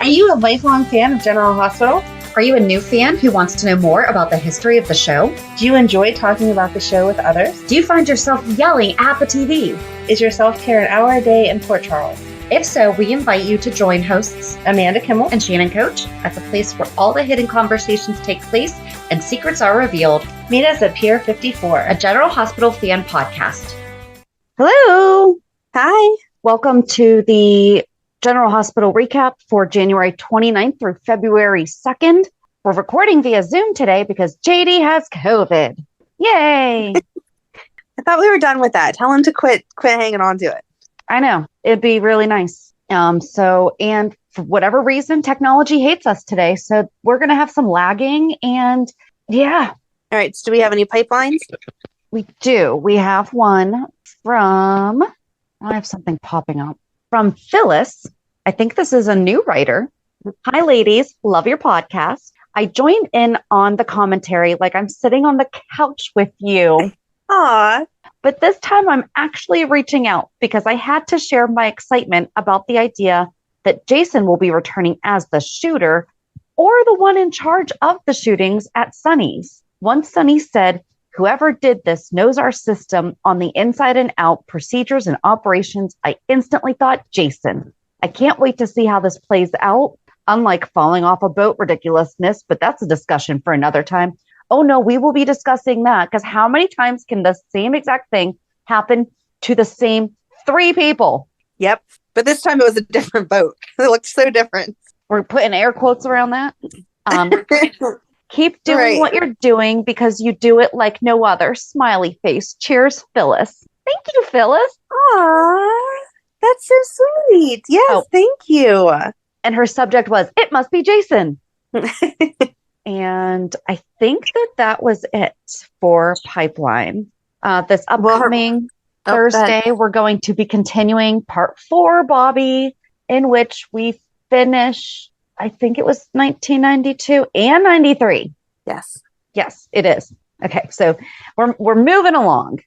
Are you a lifelong fan of General Hospital? Are you a new fan who wants to know more about the history of the show? Do you enjoy talking about the show with others? Do you find yourself yelling at the TV? Is your self-care an hour a day in Port Charles? If so, we invite you to join hosts Amanda Kimmel and Shannon Coach at the place where all the hidden conversations take place and secrets are revealed. Meet us at Pier 54, a General Hospital fan podcast. Hello. Hi. Welcome to the General Hospital recap for January 29th through February 2nd. We're recording via Zoom today because JD has COVID. Yay! I thought we were done with that. Tell him to quit hanging on to it. I know. It'd be really nice. And for whatever reason, technology hates us today. So we're going to have some lagging and yeah. All right. So do we have any pipelines? We do. We have one from, I have something popping up from Phyllis. I think this is a new writer. Hi, ladies. Love your podcast. I joined in on the commentary like I'm sitting on the couch with you. Aw. But this time I'm actually reaching out because I had to share my excitement about the idea that Jason will be returning as the shooter or the one in charge of the shootings at Sonny's. Once Sonny said, "Whoever did this knows our system on the inside and out, procedures and operations," I instantly thought Jason. I can't wait to see how this plays out. Unlike falling off a boat ridiculousness, but that's a discussion for another time. Oh no, we will be discussing that because how many times can the same exact thing happen to the same three people? Yep. But this time it was a different boat. It looked so different. We're putting air quotes around that. Keep doing what you're doing because you do it like no other. Smiley face. Cheers, Phyllis. Thank you, Phyllis. Aw, that's so sweet. Yes, thank you. And her subject was, "It must be Jason." And I think that was it for Pipeline. This upcoming Thursday, we're going to be continuing part 4, Bobby, in which we finish, I think it was 1992 and 93. Yes. Yes, it is. Okay, so we're moving along.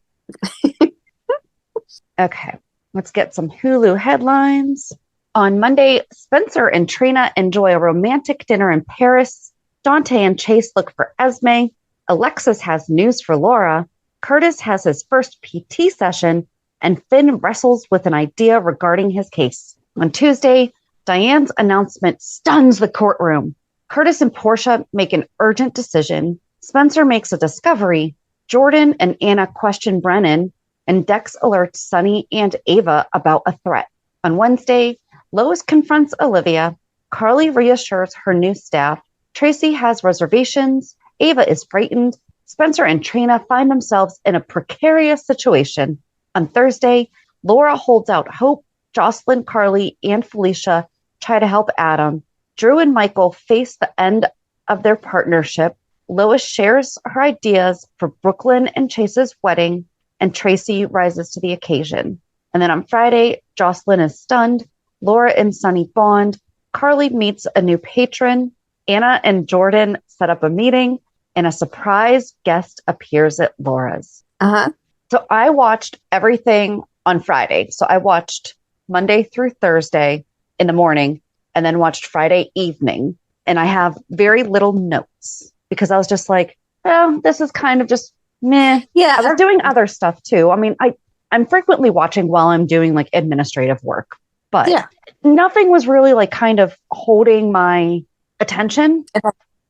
Okay, let's get some Hulu headlines. On Monday, Spencer and Trina enjoy a romantic dinner in Paris. Dante and Chase look for Esme. Alexis has news for Laura. Curtis has his first PT session. And Finn wrestles with an idea regarding his case. On Tuesday, Diane's announcement stuns the courtroom. Curtis and Portia make an urgent decision. Spencer makes a discovery. Jordan and Anna question Brennan. And Dex alerts Sonny and Ava about a threat. On Wednesday, Lois confronts Olivia. Carly reassures her new staff. Tracy has reservations. Ava is frightened. Spencer and Trina find themselves in a precarious situation. On Thursday, Laura holds out hope. Jocelyn, Carly, and Felicia try to help Adam. Drew and Michael face the end of their partnership. Lois shares her ideas for Brook Lynn and Chase's wedding, and Tracy rises to the occasion. And then on Friday, Jocelyn is stunned. Laura and Sonny bond. Carly meets a new patron. Anna and Jordan set up a meeting, and a surprise guest appears at Laura's. So I watched everything on Friday. So I watched Monday through Thursday in the morning and then watched Friday evening. And I have very little notes because I was just like, oh, this is kind of just meh. Yeah. I was doing other stuff too. I mean, I'm frequently watching while I'm doing like administrative work, but nothing was really like kind of holding my attention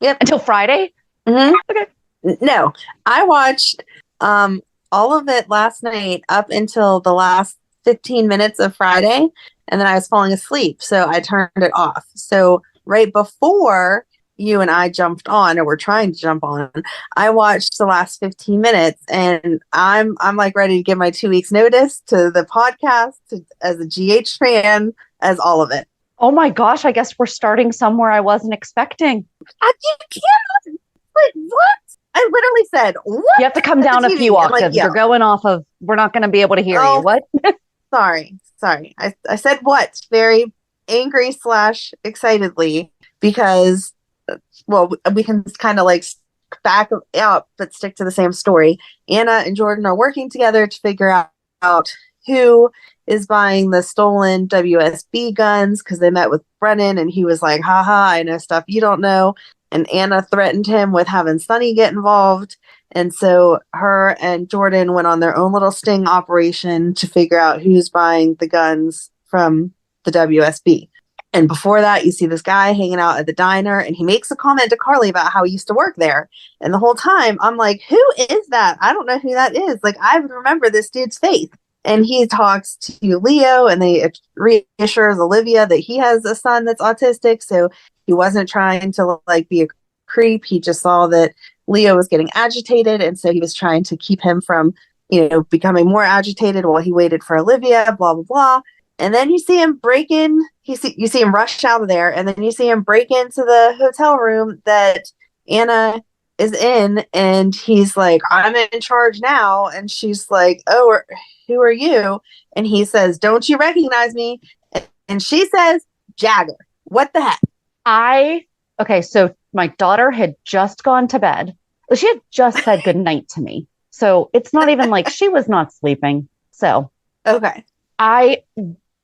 until Friday. Mm-hmm. Okay. No, I watched all of it last night up until the last 15 minutes of Friday, and then I was falling asleep, so I turned it off. So right before you and I jumped on, or were trying to jump on, I watched the last 15 minutes, and I'm like ready to give my 2 weeks notice to the podcast, as a GH fan, as all of it. Oh my gosh, I guess we're starting somewhere I wasn't expecting. You can't. What? I literally said, what? You have to come down a few octaves. Like, You're going off of, we're not going to be able to hear you. What? Sorry. I said what? Very angry / excitedly because, well, we can kind of like back up, but stick to the same story. Anna and Jordan are working together to figure out who is buying the stolen WSB guns because they met with Brennan and he was like, haha, I know stuff you don't know. And Anna threatened him with having Sonny get involved. And so her and Jordan went on their own little sting operation to figure out who's buying the guns from the WSB. And before that, you see this guy hanging out at the diner, and he makes a comment to Carly about how he used to work there. And the whole time, I'm like, who is that? I don't know who that is. Like, I remember this dude's face. And he talks to Leo, and they reassures Olivia that he has a son that's autistic. So he wasn't trying to, like, be a creep. He just saw that Leo was getting agitated, and so he was trying to keep him from, becoming more agitated while he waited for Olivia, blah, blah, blah. And then you see him break in, you see him rush out of there, and then you see him break into the hotel room that Anna is in, and he's like, I'm in charge now. And she's like, oh, who are you? And he says, don't you recognize me? And she says, Jagger. What the heck? Okay, so my daughter had just gone to bed. She had just said goodnight to me. So it's not even like she was not sleeping. So okay. I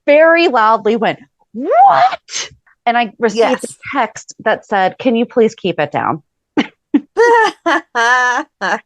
very loudly went, what? And I received a text that said, can you please keep it down? It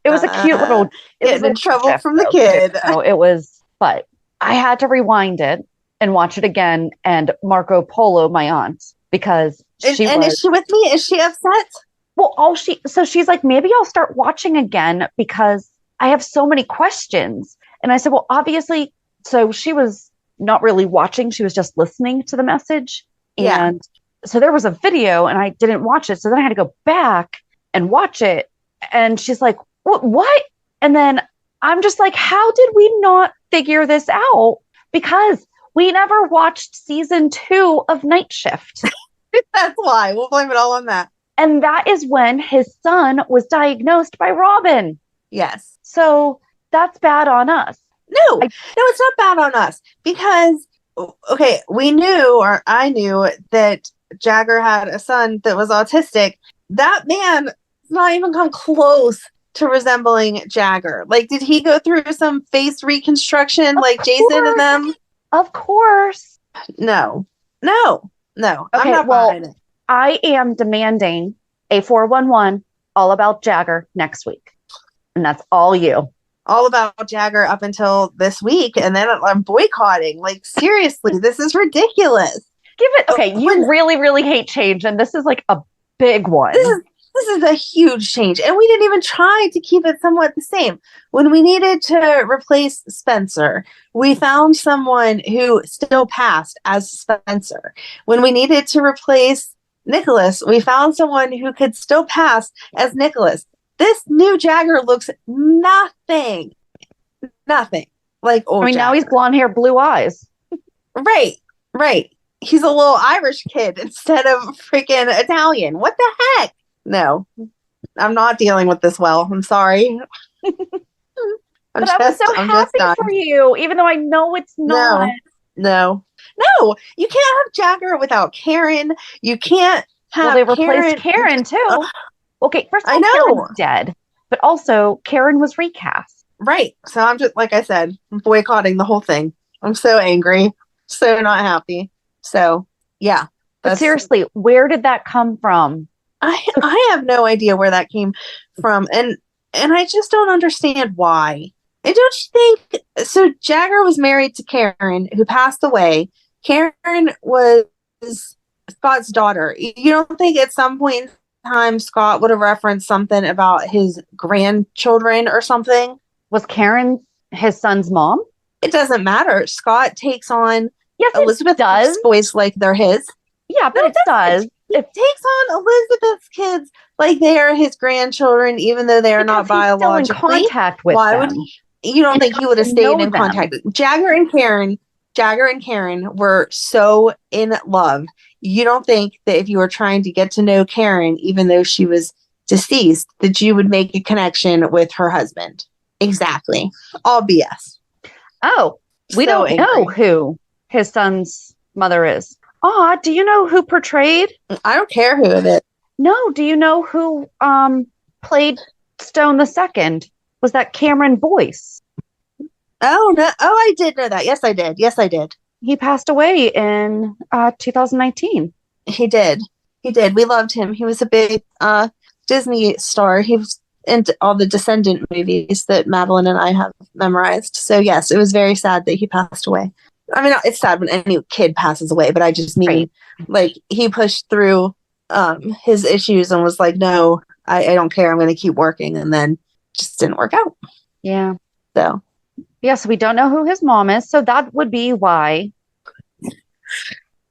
was a cute little getting in trouble from the kid. So it was, but I had to rewind it and watch it again and Marco Polo my aunt because is she with me? Is she upset? Well, so she's like, maybe I'll start watching again because I have so many questions. And I said, well, obviously, so she was not really watching. She was just listening to the message. Yeah. And so there was a video and I didn't watch it. So then I had to go back and watch it. And she's like, what? And then I'm just like, how did we not figure this out? Because we never watched season 2 of Night Shift. That's why. We'll blame it all on that. And that is when his son was diagnosed by Robin. Yes. So that's bad on us. No, it's not bad on us because, okay, we knew, or I knew that Jagger had a son that was autistic. That man does not even come close to resembling Jagger. Like, did he go through some face reconstruction like Jason and them? Of course. No. Okay, I'm not buying it. I am demanding a 411 all about Jagger next week. And that's all you. All about Jagger up until this week, and then I'm boycotting. Like, seriously, this is ridiculous. Okay, you really, really hate change, and this is like a big one. This is a huge change, and we didn't even try to keep it somewhat the same. When we needed to replace Spencer, we found someone who still passed as Spencer. When we needed to replace Nikolas, we found someone who could still pass as Nikolas. This new Jagger looks nothing like old Jagger. Now he's blonde hair, blue eyes. Right. He's a little Irish kid instead of freaking Italian. What the heck? No, I'm not dealing with this well. I'm sorry. I was so happy for you, even though I know it's not. No, you can't have Jagger without Karen. You can't have they replaced Karen too. Okay, first of all, Karen's dead, but also Karen was recast. Right. So I'm just, like I said, boycotting the whole thing. I'm so angry, so not happy. So, yeah. But seriously, where did that come from? I have no idea where that came from. And I just don't understand why. And don't you think, so Jagger was married to Karen, who passed away. Karen was Scott's daughter. You don't think at some point in time Scott would have referenced something about his grandchildren or something? Was Karen his son's mom? It doesn't matter. Scott takes on Elizabeth's boys like they're his. Yeah, but it does. It takes on Elizabeth's kids like they are his grandchildren, even though they are not biologically. Still in contact with Why them. would you don't think he would have stayed in contact? Jagger and Karen were so in love. You don't think that if you were trying to get to know Karen, even though she was deceased, that you would make a connection with her husband? Exactly. All BS. Oh, we don't know who his son's mother is. Do you know who portrayed? I don't care who it is. No, do you know who played Stone the Second? Was that Cameron Boyce? Oh, no. Oh, I did know that. Yes, I did. Yes, I did. He passed away in 2019. He did. He did. We loved him. He was a big Disney star. He was in all the Descendant movies that Madeline and I have memorized. So, yes, it was very sad that he passed away. I mean, it's sad when any kid passes away, but I just mean, Right. like, he pushed through his issues and was like, no, I don't care. I'm going to keep working. And then just didn't work out. Yeah. So, Yes, we don't know who his mom is, so that would be why.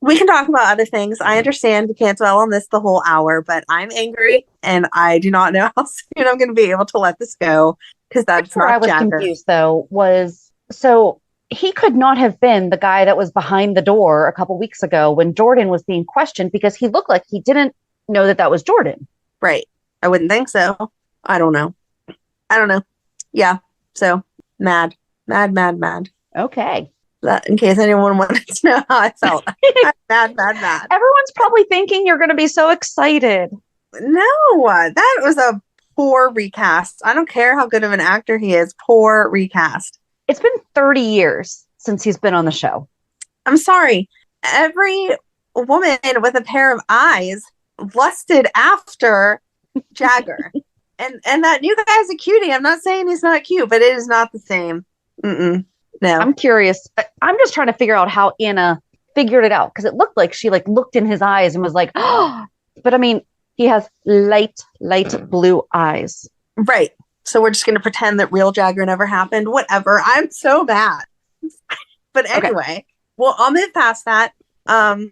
we can talk about other things. I understand we can't dwell on this the whole hour, but I'm angry and I do not know how soon I'm going to be able to let this go because that's Where I not was Jagger. confused, though, was so he could not have been the guy that was behind the door a couple weeks ago when Jordan was being questioned because he looked like he didn't know that that was Jordan. Right. I wouldn't think so. I don't know. Yeah. So mad. Okay. That, in case anyone wanted to know how I felt. I'm mad. Everyone's probably thinking you're going to be so excited. No, that was a poor recast. I don't care how good of an actor he is. Poor recast. It's been 30 years since he's been on the show. I'm sorry. Every woman with a pair of eyes lusted after Jagger. and that new guy's a cutie. I'm not saying he's not cute, but it is not the same. No. I'm curious. I'm just trying to figure out how Anna figured it out because it looked like she looked in his eyes and was like, oh, but I mean, he has light blue eyes. Right. So we're just going to pretend that real Jagger never happened. Whatever. I'm so mad. But anyway, well, I'll move past that to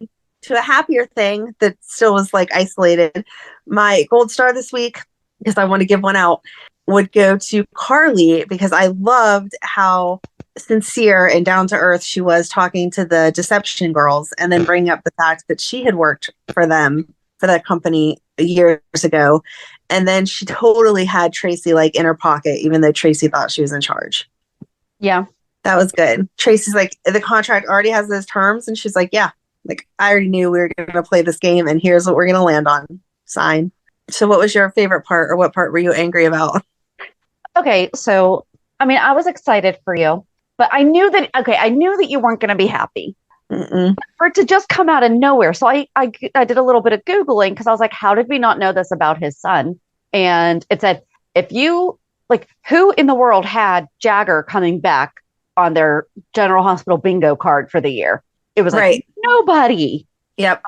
a happier thing that still was isolated. My gold star this week, because I want to give one out, would go to Carly because I loved how sincere and down to earth she was talking to the Deception girls and then bringing up the fact that she had worked for them, for that company years ago. And then she totally had Tracy in her pocket, even though Tracy thought she was in charge. Yeah. That was good. Tracy's the contract already has those terms. And she's like, yeah, I already knew we were going to play this game and here's what we're going to land on. Sign. So what was your favorite part or what part were you angry about? Okay. So, I mean, I was excited for you, but I knew that you weren't going to be happy. Mm-mm. For it to just come out of nowhere. So I did a little bit of Googling because I was like, how did we not know this about his son? And it said, if you who in the world had Jagger coming back on their General Hospital bingo card for the year? It was nobody. Yep.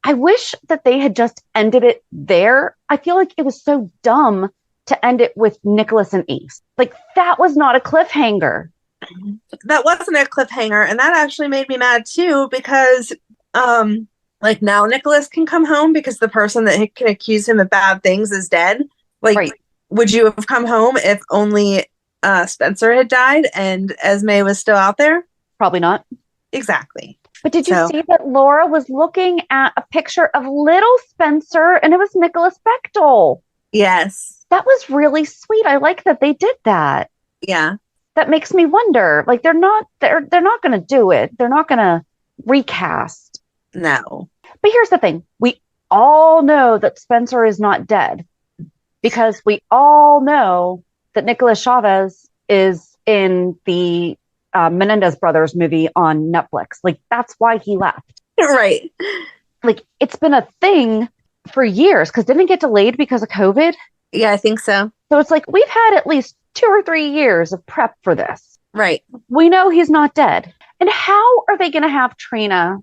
I wish that they had just ended it there. I feel like it was so dumb to end it with Nikolas and Ace. That was not a cliffhanger. That wasn't a cliffhanger, and that actually made me mad too because now Nikolas can come home because the person that can accuse him of bad things is dead. Right. Would you have come home if only Spencer had died and Esme was still out there? Probably not. Exactly. But did you see that Laura was looking at a picture of little Spencer and it was Nicholas Bechtel? Yes. That was really sweet. I like that they did that. Yeah. That makes me wonder. They're not going to do it. They're not going to recast. No. But here's the thing. We all know that Spencer is not dead because we all know that Nicholas Chavez is in the Menendez Brothers movie on Netflix. That's why he left. Right. It's been a thing for years because didn't it get delayed because of COVID? Yeah, I think so. So it's we've had at least 2 or 3 years of prep for this. Right. We know he's not dead. And how are they going to have Trina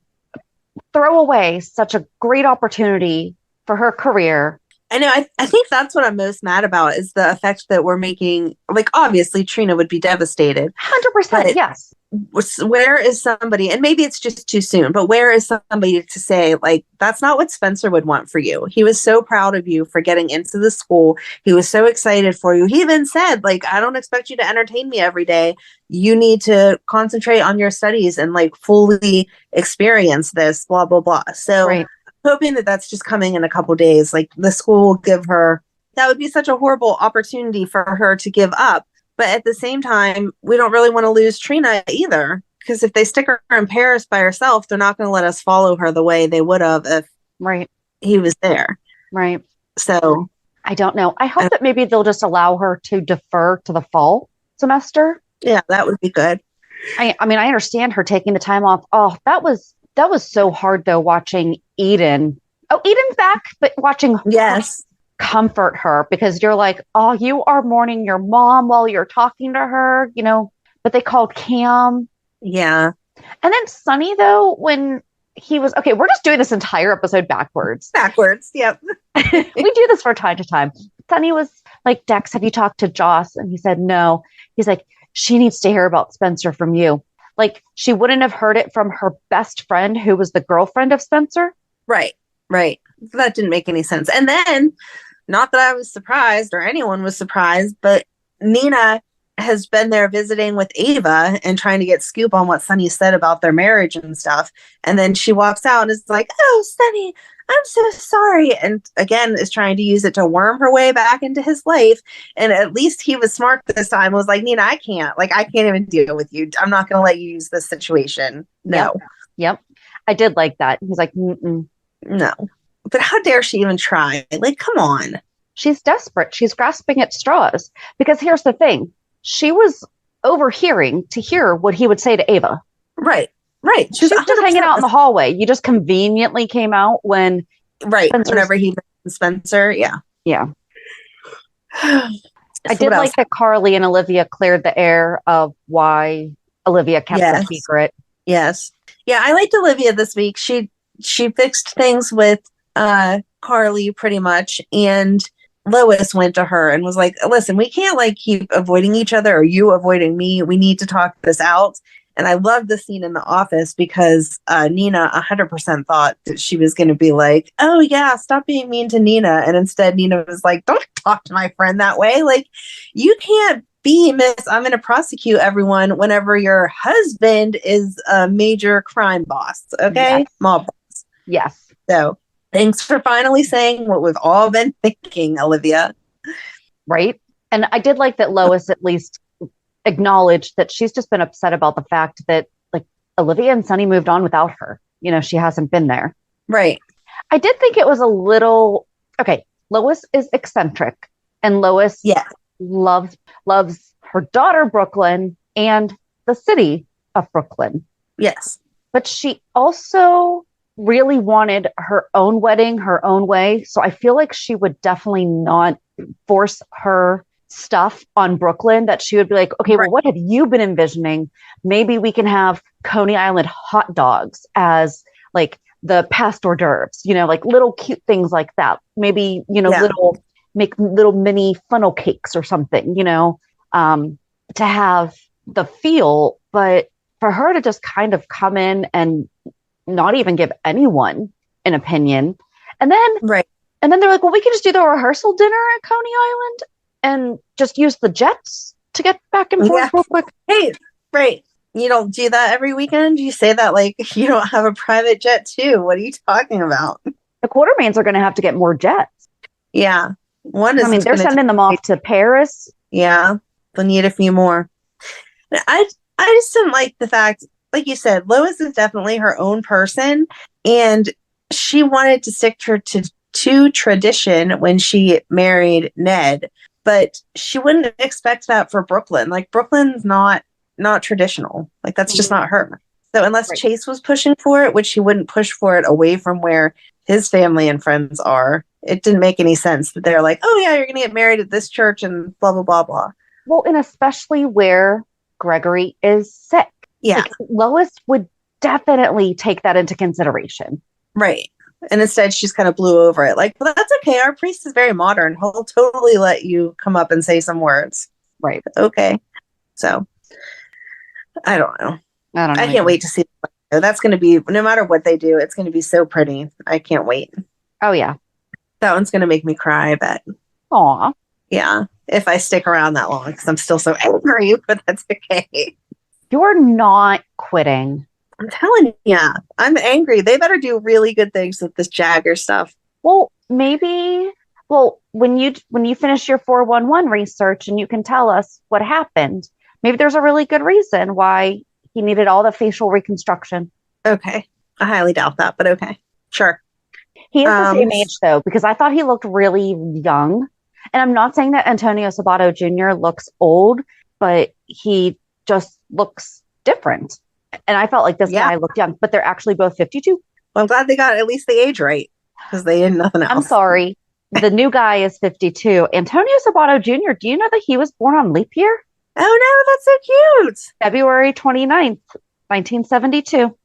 throw away such a great opportunity for her career? I know. I think that's what I'm most mad about is the effect that we're making. Obviously, Trina would be devastated. 100%, yes. Where is somebody, and maybe it's just too soon, but where is somebody to say, that's not what Spencer would want for you. He was so proud of you for getting into the school. He was so excited for you. He even said, I don't expect you to entertain me every day. You need to concentrate on your studies and fully experience this, blah, blah, blah. So right. Hoping that that's just coming in a couple days. The school will give her, that would be such a horrible opportunity for her to give up. But at the same time, we don't really want to lose Trina either. Because if they stick her in Paris by herself, they're not going to let us follow her the way they would have if he was there. Right. So I don't know. I hope that maybe they'll just allow her to defer to the fall semester. Yeah, that would be good. I mean, I understand her taking the time off. Oh, that was so hard though, watching Eden. Oh, Eden's back, but watching Yes. comfort her, because you're like, oh, you are mourning your mom while you're talking to her, but they called Cam. Yeah. And then Sonny, though, when he was, okay, we're just doing this entire episode backwards. Yep. We do this from time to time. Sonny was like, Dex, have you talked to Joss? And he said, no. He's like, she needs to hear about Spencer from you. Like, she wouldn't have heard it from her best friend, who was the girlfriend of Spencer. Right. That didn't make any sense. And then, not that I was surprised or anyone was surprised, but Nina has been there visiting with Ava and trying to get scoop on what Sonny said about their marriage and stuff. And then she walks out and is like, oh, Sonny, I'm so sorry. And again, is trying to use it to worm her way back into his life. And at least he was smart this time. Was like, Nina, I can't even deal with you. I'm not going to let you use this situation. No. Yep. I did like that. He's like, mm-mm. No. But how dare she even try? Like, come on. She's desperate. She's grasping at straws. Because here's the thing. She was overhearing to hear what he would say to Ava. Right. She's just hanging out in the hallway. You just conveniently came out when... Right. Whenever he met Spencer. Yeah. I did like that Carly and Olivia cleared the air of why Olivia kept the secret. Yes. Yeah, I liked Olivia this week. She fixed things with Carly pretty much, and Lois went to her and was like, listen, we can't like keep avoiding each other, or you avoiding me. We need to talk this out. And I loved the scene in the office because Nina 100% thought that she was going to be like, oh yeah, stop being mean to Nina. And instead Nina was like, don't talk to my friend that way. Like, you can't be Miss, I'm going to prosecute everyone whenever your husband is a major crime boss. Okay. Yes. Mob boss. Yes. So thanks for finally saying what we've all been thinking, Olivia. Right. And I did like that Lois at least acknowledged that she's just been upset about the fact that like Olivia and Sonny moved on without her. She hasn't been there. Right. I did think it was a little, okay, Lois is eccentric, and Lois loves her daughter, Brooklyn, and the city of Brooklyn. Yes. But she also really wanted her own wedding, her own way. So I feel like she would definitely not force her stuff on Brooklyn, that she would be like, okay, well, what have you been envisioning? Maybe we can have Coney Island hot dogs as like the past hors d'oeuvres, like little cute things like that. Maybe, make little mini funnel cakes or something, to have the feel. But for her to just kind of come in and not even give anyone an opinion. And then, and then they're like, well, we can just do the rehearsal dinner at Coney Island and just use the jets to get back and forth real quick. Hey, right. You don't do that every weekend? You say that like you don't have a private jet too. What are you talking about? The Quartermains are going to have to get more jets. Yeah. They're sending them off to Paris. Yeah. They'll need a few more. I just didn't like the fact, like you said, Lois is definitely her own person, and she wanted to stick to tradition when she married Ned. But she wouldn't expect that for Brooklyn. Like, Brooklyn's not traditional. Like, that's just not her. So unless Chase was pushing for it, which he wouldn't push for it away from where his family and friends are, it didn't make any sense that they're like, oh yeah, you're going to get married at this church and blah, blah, blah, blah. Well, and especially where Gregory is sick. Yeah. Like, Lois would definitely take that into consideration. Right. And instead, she's kind of blew over it. Like, well, that's okay. Our priest is very modern. He'll totally let you come up and say some words. Right. Okay. So, I don't know. I can't wait to see. That's going to be, no matter what they do, it's going to be so pretty. I can't wait. Oh, yeah. That one's going to make me cry, I bet. Aw. Yeah. If I stick around that long, because I'm still so angry, but that's okay. You're not quitting. I'm telling you, I'm angry. They better do really good things with this Jagger stuff. Well, maybe. Well, when you finish your 411 research and you can tell us what happened, maybe there's a really good reason why he needed all the facial reconstruction. Okay, I highly doubt that, but okay, sure. He is the same age though, because I thought he looked really young. And I'm not saying that Antonio Sabato Jr. looks old, but he just looks different. And I felt like this guy looked young, but they're actually both 52. Well, I'm glad they got at least the age right because they did nothing else. I'm sorry. The new guy is 52. Antonio Sabato Jr., do you know that he was born on leap year? Oh, no, that's so cute. February 29th, 1972.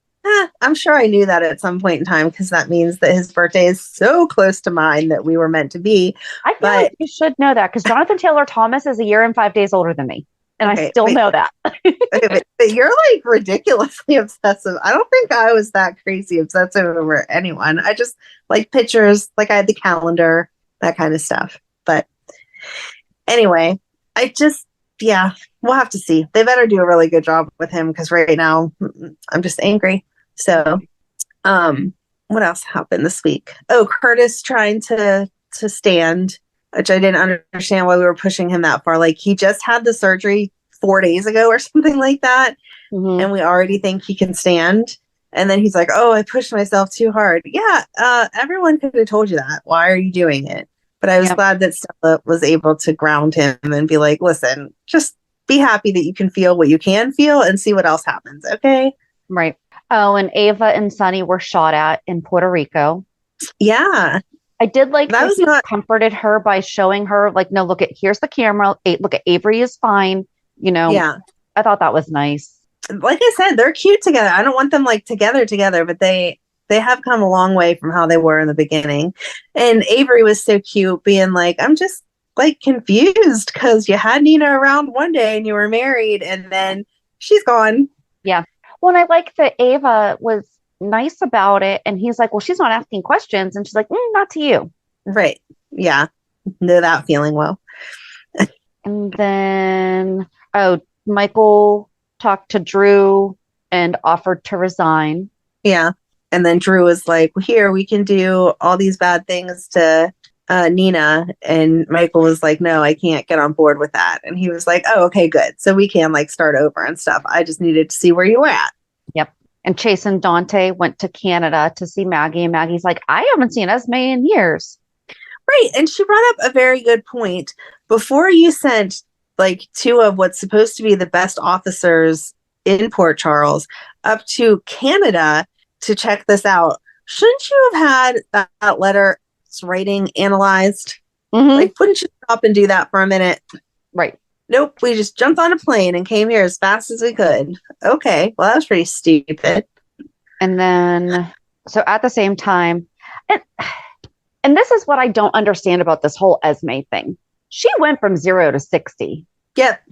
I'm sure I knew that at some point in time because that means that his birthday is so close to mine that we were meant to be. I feel like you should know that because Jonathan Taylor Thomas is a year and 5 days older than me. And I still know that. But you're like ridiculously obsessive. I don't think I was that crazy obsessive over anyone. I just like pictures, like I had the calendar, that kind of stuff. But anyway, we'll have to see. They better do a really good job with him because right now I'm just angry. So, what else happened this week? Oh, Curtis trying to stand, which I didn't understand why we were pushing him that far. Like he just had the surgery 4 days ago or something like that. Mm-hmm. And we already think he can stand. And then he's like, oh, I pushed myself too hard. Yeah. Everyone could have told you that. Why are you doing it? But I was glad that Stella was able to ground him and be like, listen, just be happy that you can feel what you can feel and see what else happens. Okay. Right. Oh, and Ava and Sonny were shot at in Puerto Rico. Yeah. I did like that he comforted her by showing her like, no, look here's the camera. Look at Avery is fine. You know, I thought that was nice. Like I said, they're cute together. I don't want them like together, but they have come a long way from how they were in the beginning. And Avery was so cute being like, I'm just like confused because you had Nina around one day and you were married and then she's gone. Yeah. Well, and I like that Ava was nice about it. And he's like, well, she's not asking questions. And she's like, not to you. Right. Yeah. Know that feeling well. And then, Michael talked to Drew and offered to resign. Yeah. And then Drew was like, well, here, we can do all these bad things to Nina. And Michael was like, no, I can't get on board with that. And he was like, oh, okay, good. So we can like start over and stuff. I just needed to see where you were at. Yep. And Chase and Dante went to Canada to see Maggie. And Maggie's like, I haven't seen Esme in years. Right. And she brought up a very good point. Before you sent like two of what's supposed to be the best officers in Port Charles up to Canada to check this out, shouldn't you have had that letter's writing analyzed? Mm-hmm. Like, wouldn't you stop and do that for a minute? Right. Nope. We just jumped on a plane and came here as fast as we could. Okay. Well, that was pretty stupid. And then, so at the same time, and this is what I don't understand about this whole Esme thing. She went from 0 to 60. Yep.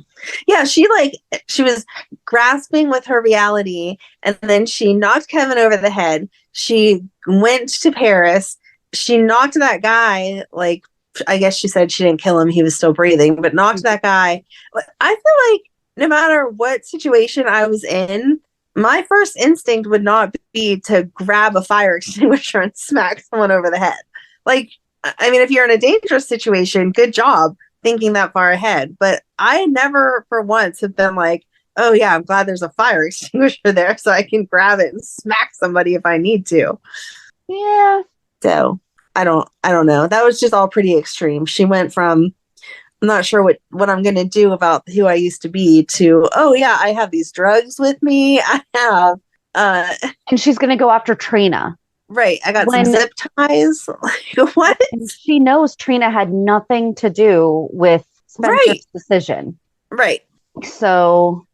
Yeah. She was grasping with her reality and then she knocked Kevin over the head. She went to Paris. She knocked that guy, like, I guess she said she didn't kill him. He was still breathing, but knocked that guy. I feel like no matter what situation I was in, my first instinct would not be to grab a fire extinguisher and smack someone over the head. Like, I mean, if you're in a dangerous situation, good job thinking that far ahead. But I never for once have been like, oh yeah, I'm glad there's a fire extinguisher there so I can grab it and smack somebody if I need to. Yeah. So I don't know. That was just all pretty extreme. She went from, I'm not sure what I'm going to do about who I used to be to, oh yeah, I have these drugs with me. I have. And she's going to go after Trina. Right. I got some zip ties. Like, what? And she knows Trina had nothing to do with Spencer's decision. Right. So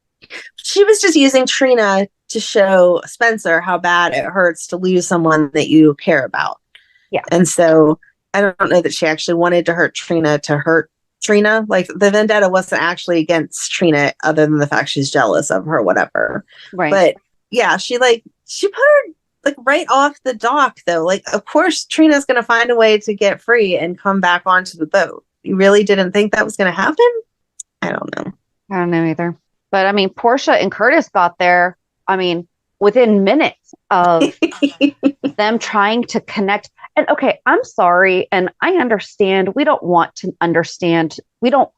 she was just using Trina to show Spencer how bad it hurts to lose someone that you care about. Yeah. And so I don't know that she actually wanted to hurt Trina to hurt Trina. Like the vendetta wasn't actually against Trina other than the fact she's jealous of her, whatever. Right. But yeah, she put her like right off the dock though. Like, of course, Trina's going to find a way to get free and come back onto the boat. You really didn't think that was going to happen? I don't know. I don't know either. But I mean, Portia and Curtis got there, I mean, within minutes of them trying to connect. And okay, I'm sorry. And I understand. We don't want to understand. We don't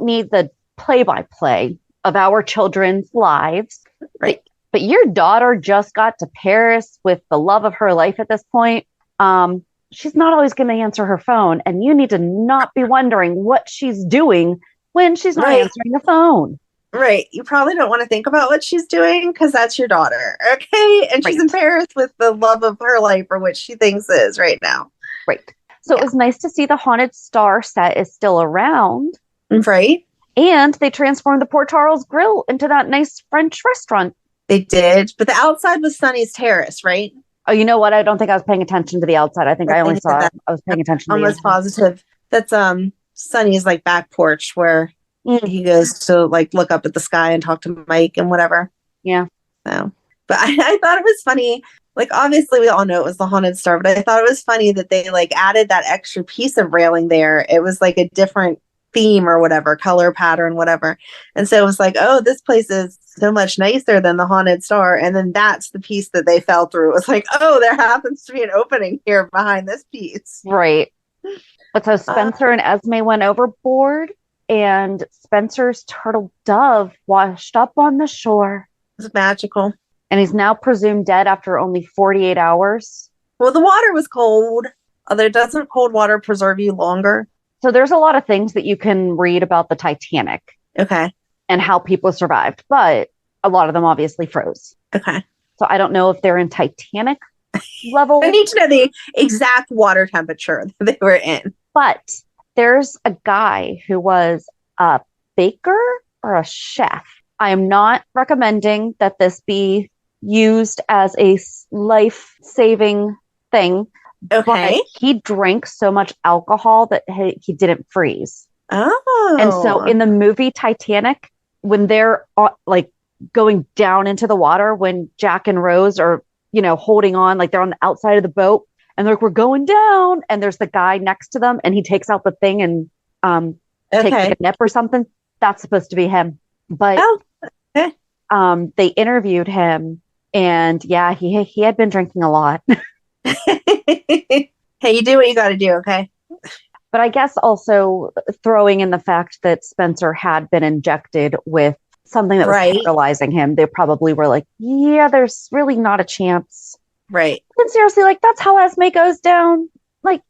need the play-by-play of our children's lives. Right. But your daughter just got to Paris with the love of her life at this point. She's not always going to answer her phone. And you need to not be wondering what she's doing when she's not answering the phone. Right. You probably don't want to think about what she's doing because that's your daughter. Okay. And she's Right. embarrassed with the love of her life or what she thinks is right now. Right. So it was nice to see the Haunted Star set is still around. Right. And they transformed the Port Charles Grill into that nice French restaurant. They did. But the outside was Sonny's terrace, right? Oh, you know what? I don't think I was paying attention to the outside. I think I only saw it. I was paying attention to the almost inside. positive. That's Sonny's like back porch where he goes to like look up at the sky and talk to Mike and whatever. Yeah. So, but I thought it was funny. Like, obviously, we all know it was the Haunted Star, but I thought it was funny that they like added that extra piece of railing there. It was like a different theme or whatever, color pattern, whatever. And so it was like, oh, this place is so much nicer than the Haunted Star. And then that's the piece that they fell through. It was like, oh, there happens to be an opening here behind this piece. Right. But so Spencer and Esme went overboard, and Spencer's turtle dove washed up on the shore. It's magical. And he's now presumed dead after only 48 hours. Well, the water was cold. Although, doesn't cold water preserve you longer? So there's a lot of things that you can read about the Titanic. Okay. And how people survived. But a lot of them obviously froze. Okay. So I don't know if they're in Titanic level. I need to know the exact water temperature that they were in. But there's a guy who was a baker or a chef. I am not recommending that this be used as a life-saving thing. Okay. But he drank so much alcohol that he didn't freeze. Oh. And so in the movie Titanic, when they're like going down into the water, when Jack and Rose are, holding on, like they're on the outside of the boat and they're like, we're going down. And there's the guy next to them and he takes out the thing and takes like a nip or something. That's supposed to be him. But they interviewed him and yeah, he had been drinking a lot. Hey, you do what you got to do, okay? But I guess also throwing in the fact that Spencer had been injected with something that was paralyzing him, they probably were like, yeah, there's really not a chance. Right. And seriously, like, that's how Esme goes down. Like,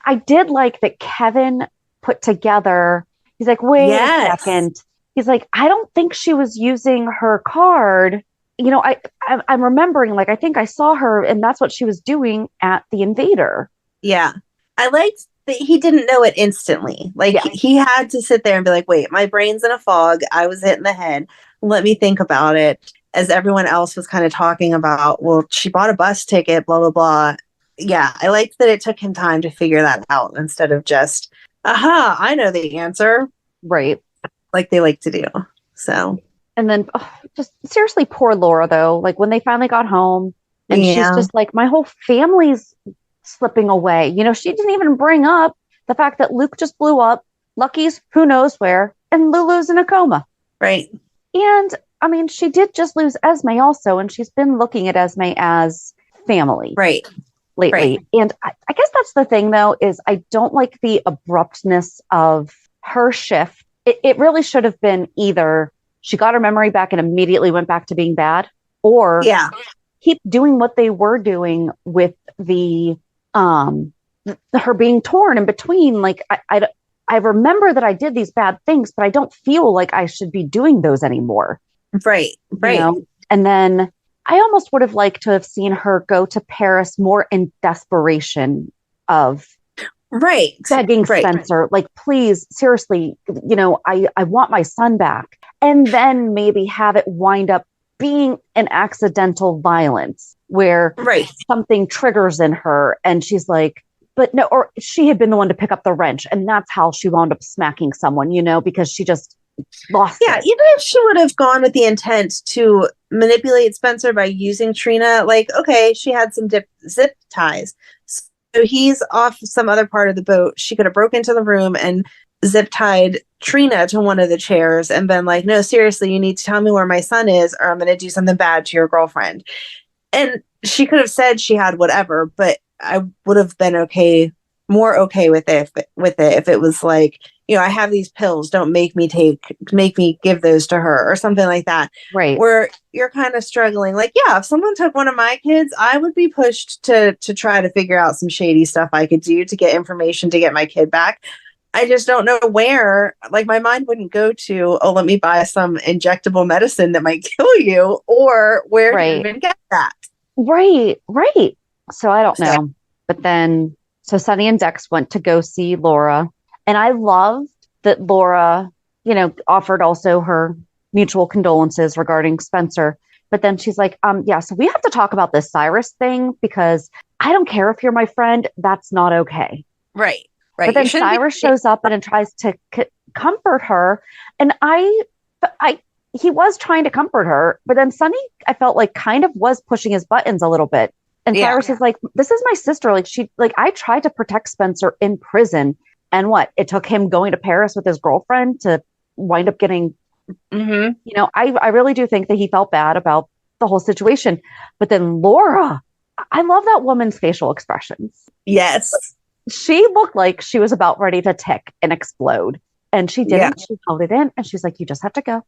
I did like that Kevin put together, he's like, wait a second. He's like, I don't think she was using her card. I'm remembering, like, I think I saw her and that's what she was doing at the Invader. Yeah. I liked that he didn't know it instantly. Like, he had to sit there and be like, wait, my brain's in a fog. I was hit in the head. Let me think about it. As everyone else was kind of talking about, well, she bought a bus ticket, blah, blah, blah. Yeah. I liked that it took him time to figure that out instead of just, aha, I know the answer. Right. Like they like to do. So. And then just seriously, poor Laura, though, like when they finally got home and she's just like, my whole family's slipping away. She didn't even bring up the fact that Luke just blew up, Lucky's who knows where, and Lulu's in a coma. Right. And I mean, she did just lose Esme also, and she's been looking at Esme as family. Right. Lately. Right. And I guess that's the thing, though, is I don't like the abruptness of her shift. It really should have been either she got her memory back and immediately went back to being bad, or keep doing what they were doing with the her being torn in between. Like I remember that I did these bad things, but I don't feel like I should be doing those anymore. Right. And then I almost would have liked to have seen her go to Paris more in desperation of begging Spencer, like, please, seriously, I want my son back. And then maybe have it wind up being an accidental violence where something triggers in her and she's like, but no, or she had been the one to pick up the wrench and that's how she wound up smacking someone, because she just lost it. Even if she would have gone with the intent to manipulate Spencer by using Trina, like, okay, she had some zip ties. So he's off some other part of the boat. She could have broke into the room and zip tied Trina to one of the chairs and been like, no, seriously, you need to tell me where my son is or I'm going to do something bad to your girlfriend. And she could have said she had whatever, but I would have been more okay with it if it was like, I have these pills, don't make me give those to her or something like that. Right. Where you're kind of struggling. Like, yeah, if someone took one of my kids, I would be pushed to try to figure out some shady stuff I could do to get information to get my kid back. I just don't know where. Like, my mind wouldn't go to, oh, let me buy some injectable medicine that might kill you, or where to Right. even get that. Right. So I don't So, know. But then, so Sonny and Dex went to go see Laura. And I loved that Laura, offered also her mutual condolences regarding Spencer. But then she's like, yeah, so we have to talk about this Cyrus thing because I don't care if you're my friend. That's not okay. right. But You then shouldn't Cyrus be. shows up and tries to comfort her. And he was trying to comfort her. But then Sonny, I felt like kind of was pushing his buttons a little bit. And Yeah. Cyrus is like, this is my sister. I tried to protect Spencer in prison. And what? It took him going to Paris with his girlfriend to wind up getting, I really do think that he felt bad about the whole situation. But then Laura, I love that woman's facial expressions. Yes. She looked like she was about ready to tick and explode. And she didn't. Yeah. She held it in and she's like, you just have to go.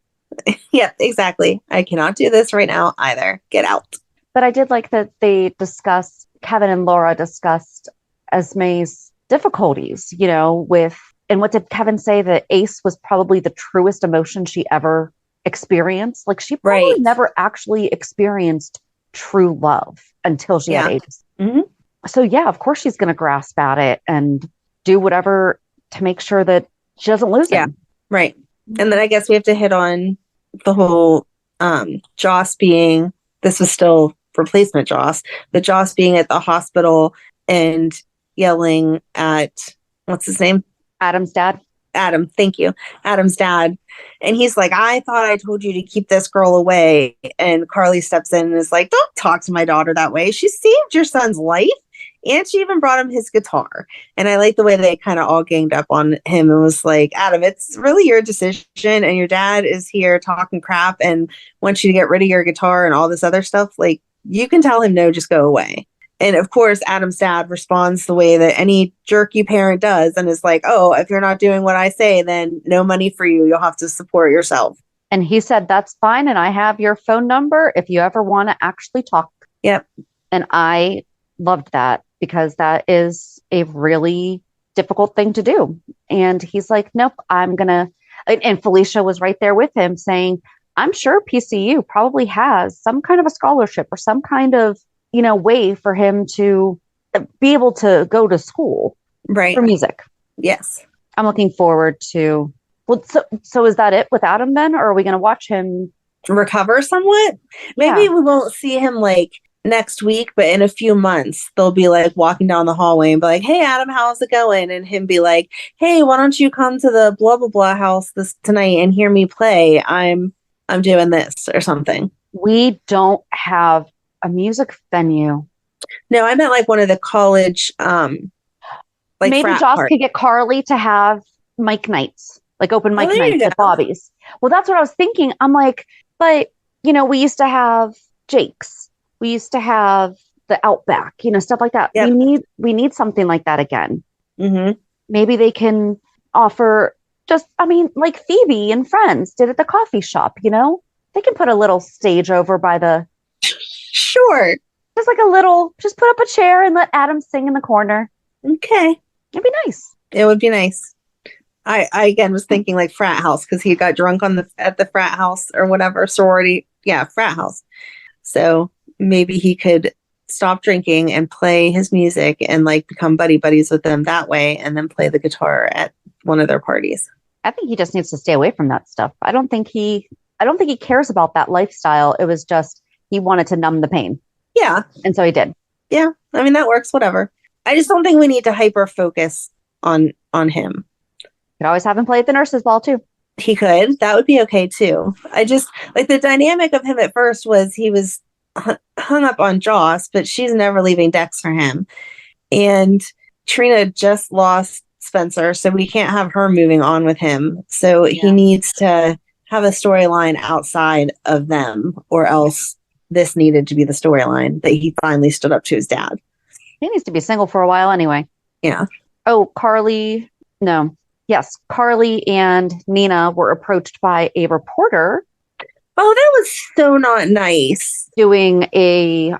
Yeah, exactly. I cannot do this right now either. Get out. But I did like that Kevin and Laura discussed Esme's difficulties, and what did Kevin say? That Ace was probably the truest emotion she ever experienced. Like she probably never actually experienced true love until she had Ace. Mm-hmm. So yeah, of course she's going to grasp at it and do whatever to make sure that she doesn't lose him. Right. And then I guess we have to hit on the whole Joss being, this was still replacement Joss, but Joss being at the hospital and yelling at, what's his name? Adam's dad. Adam, thank you. Adam's dad. And he's like, I thought I told you to keep this girl away. And Carly steps in and is like, don't talk to my daughter that way. She saved your son's life. And she even brought him his guitar. And I like the way they kind of all ganged up on him and was like, Adam, it's really your decision. And your dad is here talking crap and wants you to get rid of your guitar and all this other stuff. Like, you can tell him no, just go away. And of course, Adam's dad responds the way that any jerky parent does and is like, oh, if you're not doing what I say, then no money for you. You'll have to support yourself. And he said, that's fine. And I have your phone number if you ever want to actually talk. Yep. And I loved that because that is a really difficult thing to do. And he's like, nope, and Felicia was right there with him saying, I'm sure PCU probably has some kind of a scholarship or some kind of, way for him to be able to go to school for music. Yes. I'm looking forward to, so is that it with Adam then? Or are we going to watch him recover somewhat? Maybe we won't see him like next week, but in a few months they'll be like walking down the hallway and be like, hey Adam, how's it going? And him be like, hey, why don't you come to the blah blah blah house tonight and hear me play? I'm doing this or something. We don't have a music venue. No, I meant like one of the college like maybe Joss could get Carly to have mic nights, like open mic nights at Bobby's. Well, that's what I was thinking. I'm like, but we used to have Jake's. We used to have the Outback, stuff like that. Yep. We need something like that again. Mm-hmm. Maybe they can offer like Phoebe and Friends did at the coffee shop, they can put a little stage over by the. Sure. Just put up a chair and let Adam sing in the corner. Okay. It'd be nice. It would be nice. I again was thinking like frat house because he got drunk at the frat house or whatever sorority. Yeah, frat house. So maybe he could stop drinking and play his music and like become buddies with them that way and then play the guitar at one of their parties. I think he just needs to stay away from that stuff. I don't think he cares about that lifestyle. It was just he wanted to numb the pain. Yeah. And so he did. Yeah. I mean, that works, whatever. I just don't think we need to hyper focus on him. Could always have him play at the nurse's ball too. He could. That would be okay too. I just like the dynamic of him at first was he was hung up on Joss, but she's never leaving Dex for him. And Trina just lost Spencer, so we can't have her moving on with him. So he needs to have a storyline outside of them, or else this needed to be the storyline that he finally stood up to his dad. He needs to be single for a while anyway. Yeah. Oh, Carly and Nina were approached by a reporter. Oh, that was so not nice. Doing a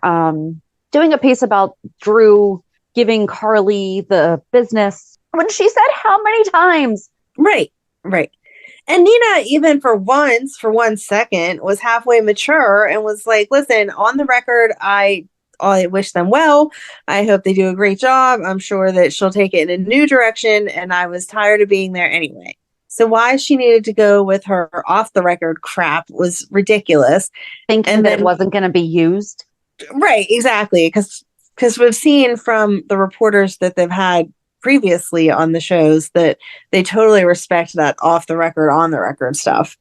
piece about Drew giving Carly the business when she said how many times? Right. And Nina, even for one second, was halfway mature and was like, listen, on the record, I wish them well. I hope they do a great job. I'm sure that she'll take it in a new direction. And I was tired of being there anyway. So why she needed to go with her off the record crap was ridiculous. Thinking that it wasn't going to be used. Right, exactly. Because we've seen from the reporters that they've had previously on the shows that they totally respect that off the record, on the record stuff.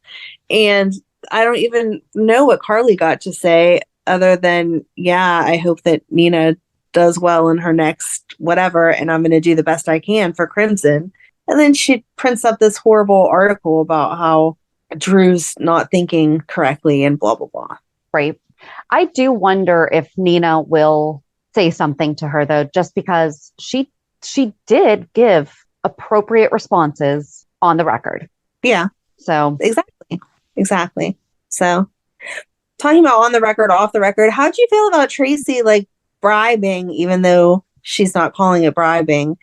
And I don't even know what Carly got to say other than, yeah, I hope that Nina does well in her next whatever, and I'm going to do the best I can for Crimson. And then she prints up this horrible article about how Drew's not thinking correctly and blah, blah, blah. Right. I do wonder if Nina will say something to her, though, just because she did give appropriate responses on the record. Yeah. So Exactly. So talking about on the record, off the record, how'd you feel about Tracy like bribing, even though she's not calling it bribing,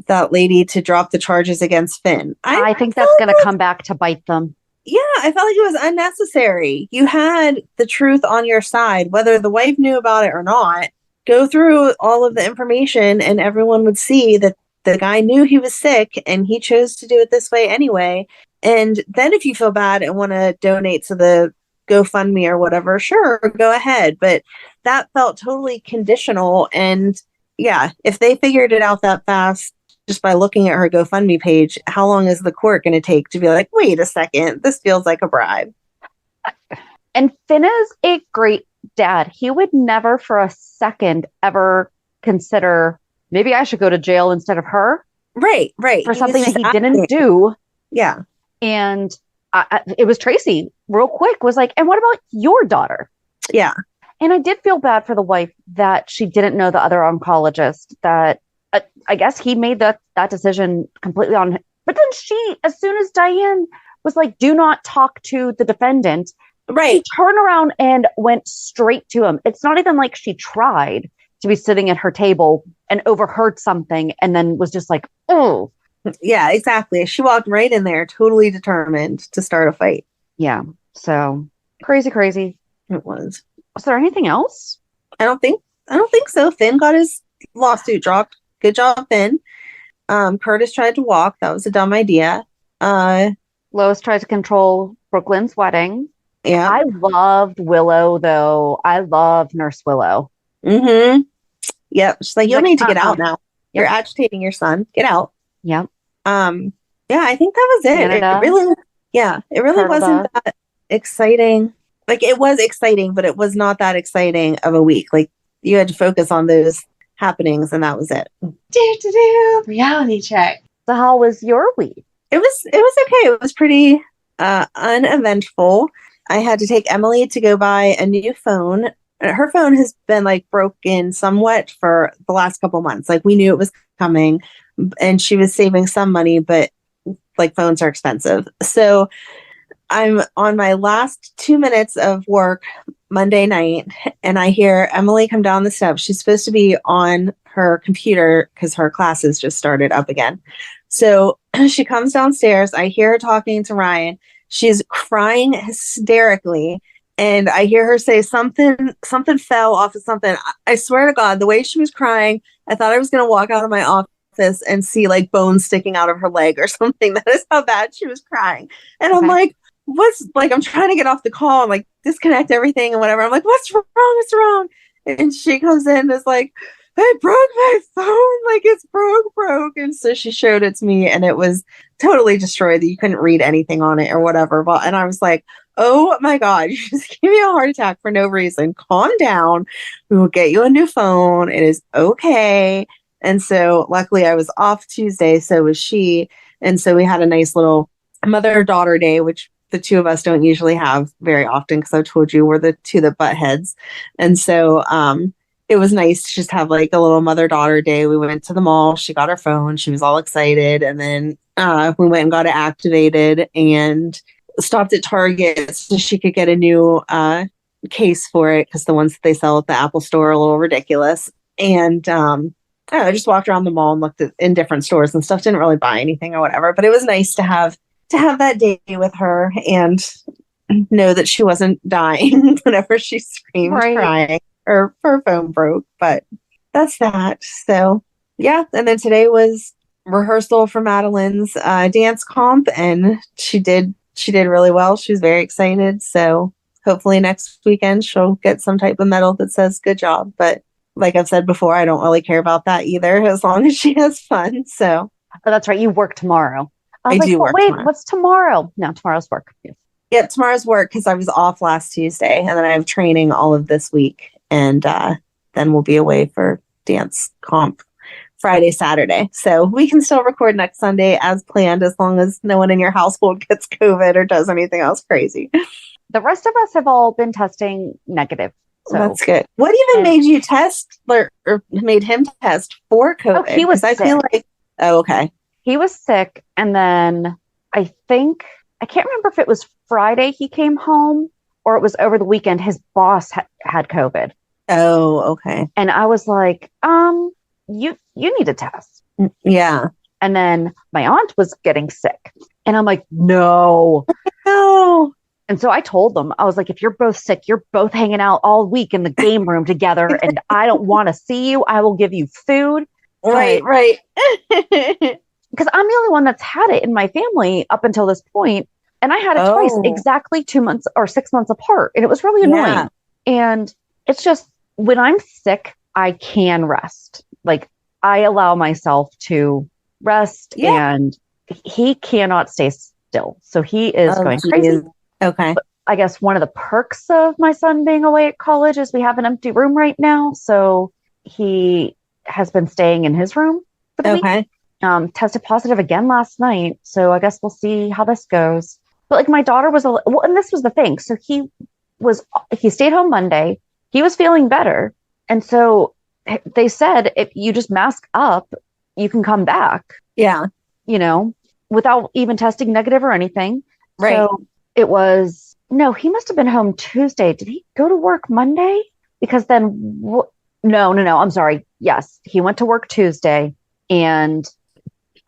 that lady to drop the charges against Finn? I think that's going to come back to bite them. Yeah, I felt like it was unnecessary. You had the truth on your side, whether the wife knew about it or not. Go through all of the information and everyone would see that the guy knew he was sick and he chose to do it this way anyway. And then if you feel bad and want to donate to the GoFundMe or whatever, sure, go ahead. But that felt totally conditional. And yeah, if they figured it out that fast, just by looking at her GoFundMe page, how long is the court going to take to be like, wait a second, this feels like a bribe? And Finn is a great dad. He would never for a second ever consider, maybe I should go to jail instead of her. Right. For something that he didn't do. Yeah. And it was Tracy, real quick, was like, and what about your daughter? Yeah. And I did feel bad for the wife that she didn't know the other oncologist, that I guess he made that decision completely on him. But then she, as soon as Diane was like, do not talk to the defendant, right, she turned around and went straight to him. It's not even like she tried to be sitting at her table and overheard something and then was just like, oh. Yeah, exactly. She walked right in there, totally determined to start a fight. Yeah. So crazy. It was. Was there anything else? I don't think so. Finn got his lawsuit dropped. Good job, Finn. Curtis tried to walk. That was a dumb idea. Lois tried to control Brook Lynn's wedding. Yeah. I loved Willow, though. I love Nurse Willow. Mm-hmm. Yep. She's like, you'll need to get out now. You're agitating your son. Get out. Yep. Yeah, I think that was it. Canada, It really wasn't that exciting. Like, it was exciting, but it was not that exciting of a week. Like, you had to focus on those happenings, and that was it. Reality check. So how was your week? It was okay. It was pretty uneventful. I had to take Emily to go buy a new phone. Her phone has been like broken somewhat for the last couple months. Like, we knew it was coming, and she was saving some money, but like, phones are expensive. So I'm on my last 2 minutes of work Monday night, and I hear Emily come down the steps. She's supposed to be on her computer because her classes just started up again. So she comes downstairs. I hear her talking to Ryan. She's crying hysterically, and I hear her say something fell off of something. I swear to God, the way she was crying, I thought I was going to walk out of my office and see like bones sticking out of her leg or something. That is how bad she was crying. And I'm like, I'm trying to get off the call and like disconnect everything and whatever. I'm like, what's wrong? And she comes in and is like, I broke my phone. Like, it's broke. And so she showed it to me, and it was totally destroyed. That you couldn't read anything on it or whatever. And I was like, oh my God, you just gave me a heart attack for no reason. Calm down. We will get you a new phone. It is okay. And so luckily I was off Tuesday. So was she. And so we had a nice little mother-daughter day, which the two of us don't usually have very often, because I told you we're the two that butt heads. And so it was nice to just have like a little mother-daughter day. We went to the mall. She got her phone. She was all excited. And then we went and got it activated and stopped at Target so she could get a new case for it, because the ones that they sell at the Apple store are a little ridiculous. And I just walked around the mall and looked in different stores and stuff. Didn't really buy anything or whatever, but it was nice to have that day with her and know that she wasn't dying whenever she screamed crying or her phone broke. But that's that. So yeah. And then today was rehearsal for Madeline's dance comp, and she did really well. She was very excited. So hopefully next weekend she'll get some type of medal that says good job. But like I've said before, I don't really care about that either, as long as she has fun. So that's right. You work tomorrow. I do work tomorrow. What's tomorrow? No, tomorrow's work. Yes. Yeah, tomorrow's work because I was off last Tuesday, and then I have training all of this week, and then we'll be away for dance comp Friday, Saturday. So we can still record next Sunday as planned, as long as no one in your household gets COVID or does anything else crazy. The rest of us have all been testing negative. So that's good. What even made you test or made him test for COVID? Oh, he was sick. Okay. He was sick. And then I can't remember if it was Friday he came home or it was over the weekend. His boss had COVID. Oh, okay. And I was like, you need a test. Yeah. And then my aunt was getting sick. And I'm like, no. No. And so I told them, I was like, if you're both sick, you're both hanging out all week in the game room together, and I don't want to see you. I will give you food. Right. Because I'm the only one that's had it in my family up until this point. And I had it twice, exactly 2 months or 6 months apart. And it was really annoying. Yeah. And it's just, when I'm sick, I can rest. Like, I allow myself to rest, and he cannot stay still. So he is going crazy. Okay. But I guess one of the perks of my son being away at college is we have an empty room right now. So he has been staying in his room for the week. Tested positive again last night. So I guess we'll see how this goes. But like, my daughter was, and this was the thing. So he stayed home Monday. He was feeling better. And so they said, if you just mask up, you can come back. Yeah. Without even testing negative or anything. Right. So he must have been home Tuesday. Did he go to work Monday? Because then, no, I'm sorry. Yes, he went to work Tuesday. And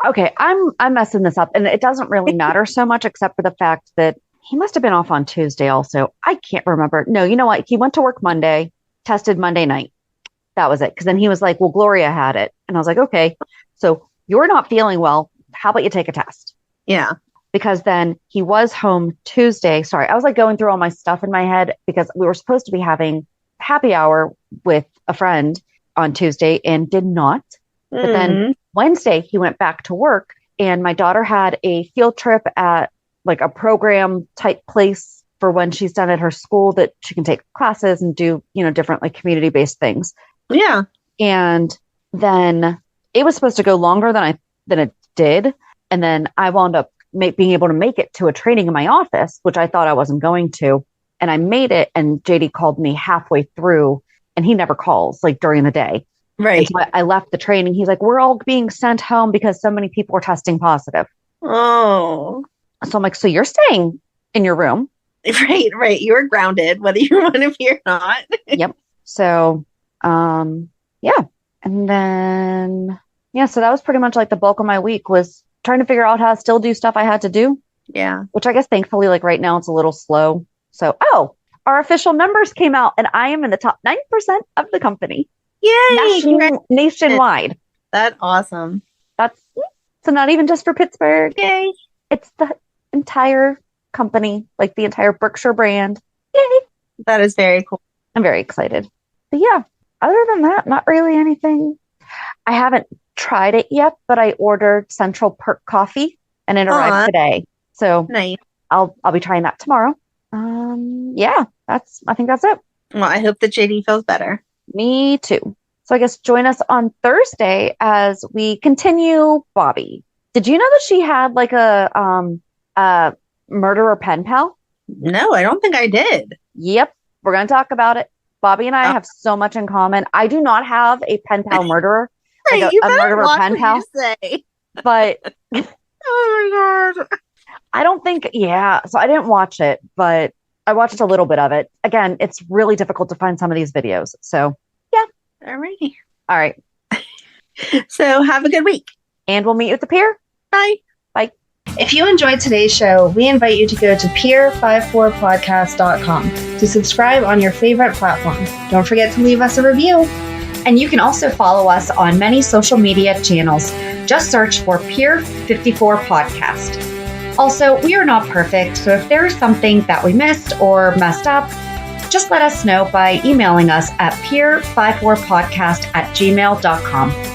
okay, I'm messing this up, and it doesn't really matter so much, except for the fact that he must have been off on Tuesday also. I can't remember. No, you know what? He went to work Monday, tested Monday night. That was it. Because then he was like, well, Gloria had it. And I was like, okay, so you're not feeling well. How about you take a test? Yeah. Because then he was home Tuesday. Sorry, I was like going through all my stuff in my head because we were supposed to be having happy hour with a friend on Tuesday and did not. But then Wednesday he went back to work, and my daughter had a field trip at like a program type place for when she's done at her school that she can take classes and do, different like community based things. Yeah. And then it was supposed to go longer than it did. And then I wound up being able to make it to a training in my office, which I thought I wasn't going to. And I made it, and JD called me halfway through, and he never calls like during the day. Right. So I left the training. He's like, we're all being sent home because so many people are testing positive. Oh. So I'm like, so you're staying in your room. Right. You're grounded, whether you want to be or not. Yep. So, yeah. And then, so that was pretty much like the bulk of my week was trying to figure out how to still do stuff I had to do. Yeah. Which I guess thankfully, like right now, it's a little slow. So, our official numbers came out, and I am in the top 9% of the company. Yay! Nationwide. That's awesome. So not even just for Pittsburgh. Yay! It's the entire company, like the entire Berkshire brand. Yay! That is very cool. I'm very excited. But yeah, other than that, not really anything. I haven't tried it yet, but I ordered Central Perk coffee, and it arrived today. So nice. I'll be trying that tomorrow. I think that's it. Well, I hope that JD feels better. Me too. So I guess join us on Thursday as we continue Bobby. Did you know that she had like a murderer pen pal? No, I don't think I did. Yep. We're going to talk about it. Bobby and I have so much in common. I do not have a pen pal murderer. Right, like a murderer pen pal. But oh my God. I don't think, so I didn't watch it, but I watched a little bit of it. Again, it's really difficult to find some of these videos. So, yeah. Alrighty. All right. So have a good week. And we'll meet you at the pier. Bye. If you enjoyed today's show, we invite you to go to pier54podcast.com to subscribe on your favorite platform. Don't forget to leave us a review. And you can also follow us on many social media channels. Just search for Pier 54 Podcast. Also, we are not perfect, so if there is something that we missed or messed up, just let us know by emailing us at pier54podcast@gmail.com.